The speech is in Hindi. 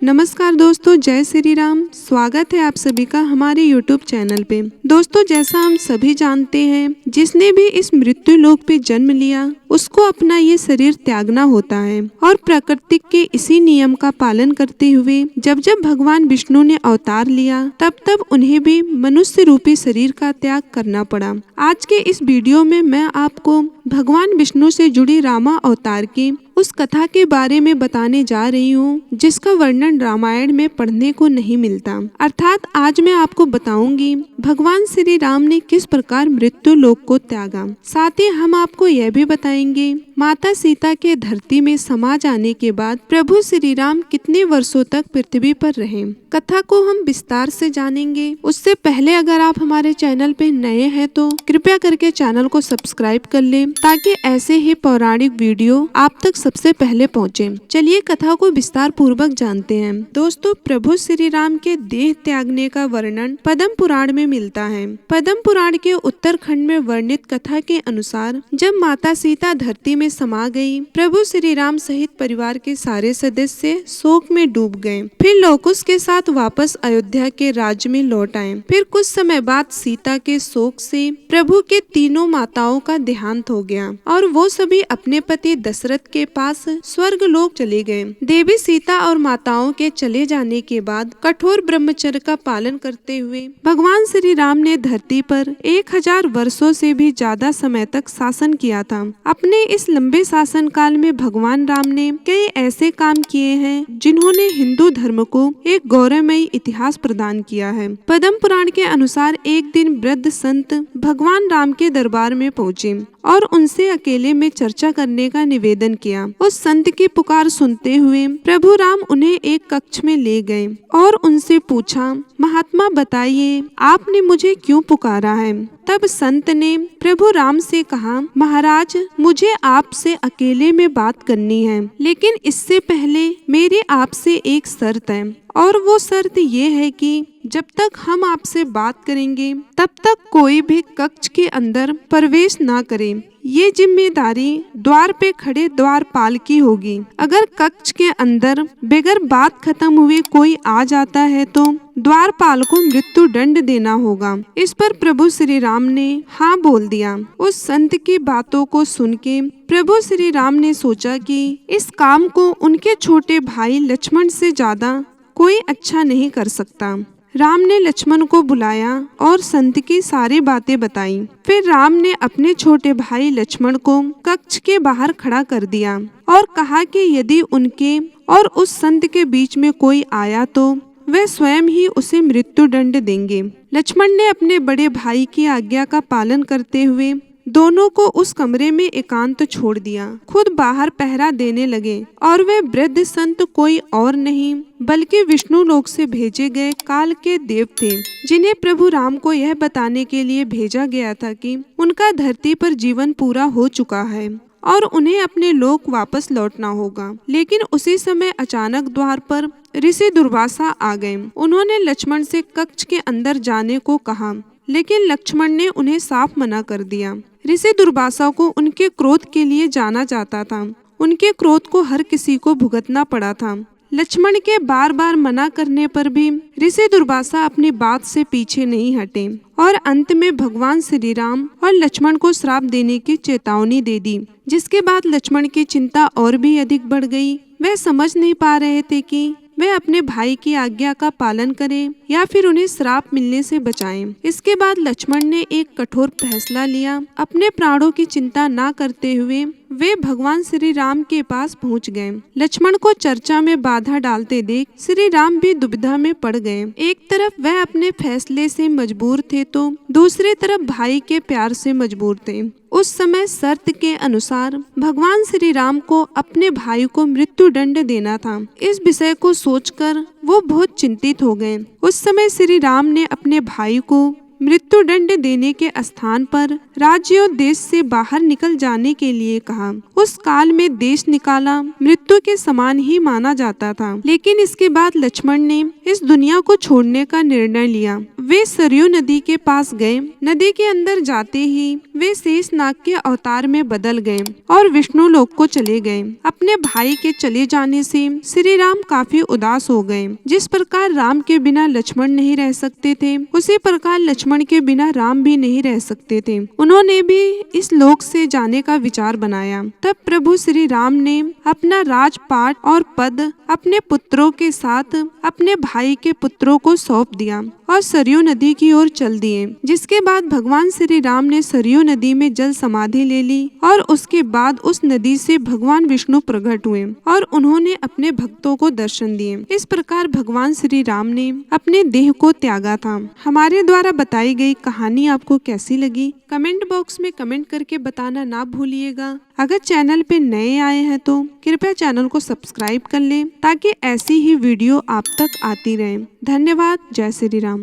नमस्कार दोस्तों, जय श्री राम। स्वागत है आप सभी का हमारे YouTube चैनल पे। दोस्तों, जैसा हम सभी जानते हैं, जिसने भी इस मृत्यु लोक पे जन्म लिया उसको अपना ये शरीर त्यागना होता है और प्रकृति के इसी नियम का पालन करते हुए जब जब भगवान विष्णु ने अवतार लिया तब तब उन्हें भी मनुष्य रूपी शरीर का त्याग करना पड़ा। आज के इस वीडियो में मैं आपको भगवान विष्णु से जुड़ी रामा अवतार की उस कथा के बारे में बताने जा रही हूँ जिसका वर्णन रामायण में पढ़ने को नहीं मिलता। अर्थात आज मैं आपको बताऊंगी भगवान श्री राम ने किस प्रकार मृत्यु लोक को त्यागा। साथ ही हम आपको यह भी बताएंगे माता सीता के धरती में समा जाने के बाद प्रभु श्री राम कितने वर्षों तक पृथ्वी पर रहे। कथा को हम विस्तार से जानेंगे। उससे पहले अगर आप हमारे चैनल पे नए हैं तो कृपया करके चैनल को सब्सक्राइब कर लें ताकि ऐसे ही पौराणिक वीडियो आप तक सबसे पहले पहुंचे। चलिए कथा को विस्तार पूर्वक जानते हैं। दोस्तों, प्रभु श्री राम के देह त्यागने का वर्णन पद्म पुराण में मिलता है। पद्म पुराण के उत्तरखंड में वर्णित कथा के अनुसार जब माता सीता धरती में समा गई, प्रभु श्री राम सहित परिवार के सारे सदस्य शोक में डूब गए। फिर लवकुश के साथ वापस अयोध्या के राज्य में लौट आए। फिर कुछ समय बाद सीता के शोक से प्रभु के तीनों माताओं का देहांत हो गया और वो सभी अपने पति दशरथ के पास स्वर्ग लोक चले गए। देवी सीता और माताओं के चले जाने के बाद कठोर ब्रह्मचर्य का पालन करते हुए भगवान श्री राम ने धरती पर 1000 वर्षों से भी ज्यादा समय तक शासन किया था। अपने इस लंबे शासन काल में भगवान राम ने कई ऐसे काम किए हैं जिन्होंने हिंदू धर्म को एक गौरवमयी इतिहास प्रदान किया है। पद्म पुराण के अनुसार एक दिन वृद्ध संत भगवान राम के दरबार में पहुँचे और उनसे अकेले में चर्चा करने का निवेदन किया। उस संत की पुकार सुनते हुए प्रभु राम उन्हें एक कक्ष में ले गए और उनसे पूछा, महात्मा बताइए आपने मुझे क्यों पुकारा है। तब संत ने प्रभु राम से कहा, महाराज मुझे आपसे अकेले में बात करनी है, लेकिन इससे पहले मेरी आपसे एक शर्त है और वो शर्त ये है कि जब तक हम आपसे बात करेंगे तब तक कोई भी कक्ष के अंदर प्रवेश ना करे। ये जिम्मेदारी द्वार पे खड़े द्वारपाल की होगी। अगर कक्ष के अंदर बगैर बात खत्म हुए कोई आ जाता है तो द्वारपाल को मृत्यु दंड देना होगा। इस पर प्रभु श्री राम ने हाँ बोल दिया। उस संत की बातों को सुन के प्रभु श्री राम ने सोचा कि इस काम को उनके छोटे भाई लक्ष्मण से ज्यादा कोई अच्छा नहीं कर सकता। राम ने लक्ष्मण को बुलाया और संत की सारी बातें बताई। फिर राम ने अपने छोटे भाई लक्ष्मण को कक्ष के बाहर खड़ा कर दिया और कहा कि यदि उनके और उस संत के बीच में कोई आया तो वे स्वयं ही उसे मृत्यु दंड देंगे। लक्ष्मण ने अपने बड़े भाई की आज्ञा का पालन करते हुए दोनों को उस कमरे में एकांत छोड़ दिया। खुद बाहर पहरा देने लगे और वे वृद्ध संत कोई और नहीं बल्कि विष्णु लोक से भेजे गए काल के देव थे, जिन्हें प्रभु राम को यह बताने के लिए भेजा गया था कि उनका धरती पर जीवन पूरा हो चुका है और उन्हें अपने लोक वापस लौटना होगा। लेकिन उसी समय अचानक द्वार पर ऋषि दुर्वासा आ गए। उन्होंने लक्ष्मण से कक्ष के अंदर जाने को कहा, लेकिन लक्ष्मण ने उन्हें साफ मना कर दिया। ऋषि दुर्वासा को उनके क्रोध के लिए जाना जाता था। उनके क्रोध को हर किसी को भुगतना पड़ा था। लक्ष्मण के बार बार मना करने पर भी ऋषि दुर्वासा अपनी बात से पीछे नहीं हटे और अंत में भगवान श्री राम और लक्ष्मण को श्राप देने की चेतावनी दे दी, जिसके बाद लक्ष्मण की चिंता और भी अधिक बढ़ गई। वह समझ नहीं पा रहे थे कि वे अपने भाई की आज्ञा का पालन करें या फिर उन्हें श्राप मिलने से बचाएं। इसके बाद लक्ष्मण ने एक कठोर फैसला लिया। अपने प्राणों की चिंता ना करते हुए वे भगवान श्री राम के पास पहुंच गए। लक्ष्मण को चर्चा में बाधा डालते देख श्री राम भी दुविधा में पड़ गए। एक तरफ वह अपने फैसले से मजबूर थे तो दूसरी तरफ भाई के प्यार से मजबूर थे। उस समय शर्त के अनुसार भगवान श्री राम को अपने भाई को मृत्यु दंड देना था। इस विषय को सोचकर वो बहुत चिंतित हो गए। उस समय श्री राम ने अपने भाई को मृत्यु दंड देने के स्थान पर राज्य और देश से बाहर निकल जाने के लिए कहा। उस काल में देश निकाला मृत्यु के समान ही माना जाता था, लेकिन इसके बाद लक्ष्मण ने इस दुनिया को छोड़ने का निर्णय लिया। वे सरयू नदी के पास गए। नदी के अंदर जाते ही वे शेषनाग के अवतार में बदल गए और विष्णु लोक को चले गए। अपने भाई के चले जाने से श्री राम काफी उदास हो गए। जिस प्रकार राम के बिना लक्ष्मण नहीं रह सकते थे, उसी प्रकार लक्ष्मण के बिना राम भी नहीं रह सकते थे। उन्होंने भी इस लोक से जाने का विचार बनाया। तब प्रभु श्री राम ने अपना राजपाट और पद अपने पुत्रों के साथ अपने भाई के पुत्रों को सौंप दिया और सरयू नदी की ओर चल दिए। जिसके बाद भगवान श्री राम ने सरयू नदी में जल समाधि ले ली और उसके बाद उस नदी से भगवान विष्णु प्रकट हुए और उन्होंने अपने भक्तों को दर्शन दिए। इस प्रकार भगवान श्री राम ने अपने देह को त्यागा था। हमारे द्वारा बताई गई कहानी आपको कैसी लगी, कमेंट बॉक्स में कमेंट करके बताना ना भूलिएगा। अगर चैनल पे नए आए हैं तो कृपया चैनल को सब्सक्राइब कर लें ताकि ऐसी ही वीडियो आप तक आती रहे। धन्यवाद। जय श्री राम।